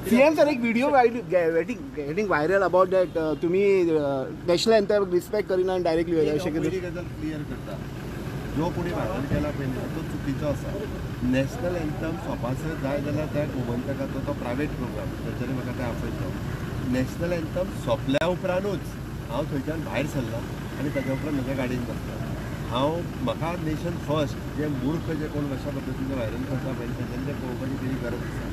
CM sir एक video getting viral about that तुम्ही national anthem respect Kareena आणि directly अशें कितें क्लियर करता जो कोणी व्हायरल केला पळय तो चुकीचो आसा. नॅशनल एंथम सोपासर जाय जाल्यार त्या गोमंतकाचो तो प्रायवेट प्रोग्राम थंयच्यानी म्हाका ते आपयलो. नॅशनल एंथम सोंपल्या उपरांतूच हांव थंयच्यान भायर सरला आनी ताच्या उपरांत म्हज्या गाडयेन बसला. म्हाका नेशन फर्स्ट जे मूर्ख जे कोण अशा पद्दतीन व्हायरल करता पळय तेंच्यांनी ते पळोवपाची तरी गरज आसा.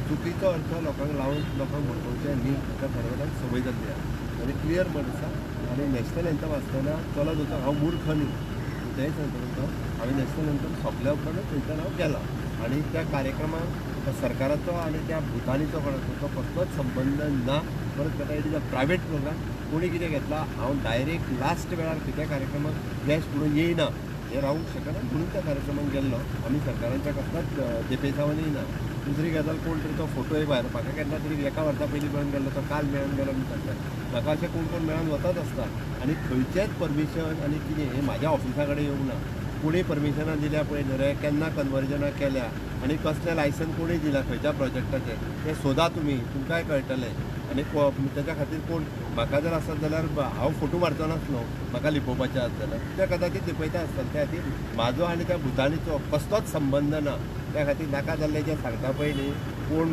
चुकीचो अर्थ लोकांक लावन लोकांक म्हणपाचें न्ही, ताका खरें वेळार संवय जाल्ली आसा आनी क्लियर म्हण आसा. आनी नॅशनल एंथम आसतना चलत वता हांव मूर्ख न्ही तेंय सांगता हांवें नॅशनल एंथम सोंपल्या उपरांत थंयच्यान हांव गेला आनी त्या कार्यक्रमाक सरकाराचो आनी त्या भुतानीचो कोणाचो तो कसलोच संबंद ना. परत ताका it is a private programme. कोणी कितें घेतला हांव डायरेक्ट लास्ट वेळार त्या कार्यक्रमाक गॅस्ट म्हणून येयना हे रावूंक शकना म्हणून त्या कार्यक्रमाक गेल्लो. आमी सरकारांच्या कसलाच देपेचावन येयना. दुसरी गजाल कोण तरी तो फोटोय भायर म्हाका केन्ना तरी एका वर्सा पयलीं मेळून गेल्लो तो काल मेळून गेलो मी सांगता. म्हाका अशें कोण कोण मेळून वताच आसता आनी खंयचेच परमिशन आनी कितें हें म्हाज्या ऑफिसा कडेन येवंक ना. कोणी परमिशनां दिल्या पळय न्हू रे, केन्ना कन्वर्जनां केल्या आनी कसलें लायसन कोणी दिलां खंयच्या प्रोजेक्टाचें तें सोदा तुमी, तुमकांय कळटलें. आनी तेच्या खातीर कोण म्हाका जर आसत जाल्यार हांव फोटो मारचो नासलो, म्हाका लिपोवपाचें आसत जाल्यार त्या कदाचित लिपयता आसतलें. त्या खातीर म्हाजो आनी त्या भुतानीचो कसलोच संबंद ना. त्या खातीर नाका जाल्लें जें सांगता पळय न्ही कोण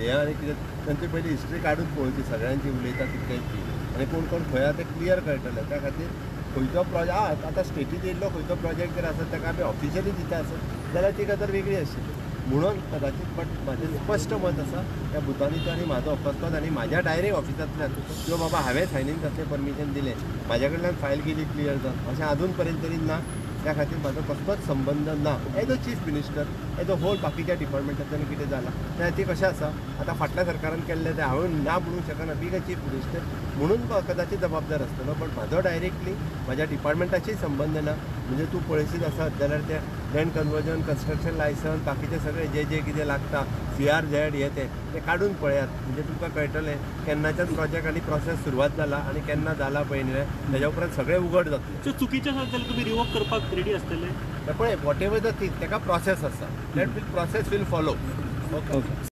हें आनी कितें तांची पयलीं हिस्ट्री काडून पळोवची सगळ्यांची उलयता तितक्यांची आनी कोण कोण खंय आहा तें क्लियर कळटलें. त्या खातीर खंयचो प्रोजेक्ट आतां स्टेटीन येयल्लो खंयचो प्रोजेक्ट जर आसत ताका आमी ऑफिशियली दिता आसत जाल्यार ती गजाल वेगळी आशिल्ली. म्हणून कदाचित बट म्हाजें स्पश्ट मत आसा त्या भुतानीचो आनी म्हाजो कसलोच आनी म्हाज्या डायरेक्ट ऑफिसांतल्यान किंवा बाबा हांवें सायनीन कसलें परमिशन दिलें म्हाज्या कडल्यान फायल केली क्लियर जावन अशें आजून पर्यंत तरी ना. त्या खातीर म्हाजो कसलोच संबंद ना. As a chief minister as a whole बाकीच्या डिपार्टमेंटांतल्यान कितें जालां त्या खातीर कशें आसा आतां फाटल्या सरकारान केल्लें तें हांवें ना म्हणूंक शकना बीग अ चीफ मिनिस्टर म्हणून कदाचित जबाबदार आसतलो. बट म्हाजो डायरेक्टली म्हाज्या डिपार्टमेंटाशी संबंद ना. म्हणजे तूं पळयशीत आसत जाल्यार तें लँड कन्वर्जन कन्स्ट्रक्शन लायसन्स बाकीचे सगळे जे कितें लागता CRZ हे ते काडून पळयात म्हणजे तुमकां कळटलें केन्नाच्यान प्रोजेक्ट आनी प्रोसेस सुरवात जाला आनी केन्ना जाला पळय न्ही तेज्या उपरांत सगळें उघड जातलें. चुकीचें आसत जाल्यार तुमी रिवोक करपाक रेडी आसतले. पळय वॉट एवर द थिंग ताका प्रोसेस आसा. That process will follow. Okay.